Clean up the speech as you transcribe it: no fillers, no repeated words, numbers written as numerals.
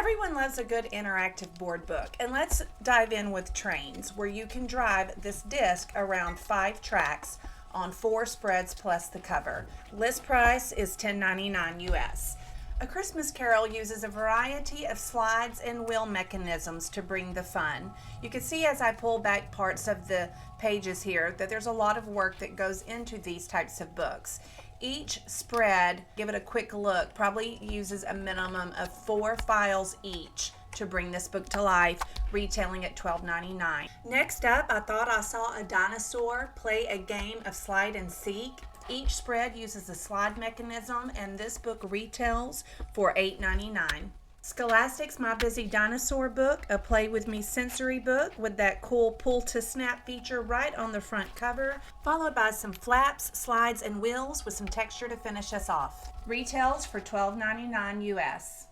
Everyone loves a good interactive board book, and let's dive in with Trains, where you can drive this disc around 5 tracks on 4 spreads plus the cover. List price is $10.99 US. A Christmas Carol uses a variety of slides and wheel mechanisms to bring the fun. You can see as I pull back parts of the pages here that there's a lot of work that goes into these types of books. Each spread, give it a quick look, probably uses a minimum of 4 files each to bring this book to life, retailing at $12.99. Next up, I thought I saw a dinosaur play a game of slide and seek. Each spread uses a slide mechanism, and this book retails for $8.99. Scholastic's My Busy Dinosaur Book, a Play With Me sensory book with that cool pull to snap feature right on the front cover, followed by some flaps, slides, and wheels with some texture to finish us off. Retails for $12.99 US.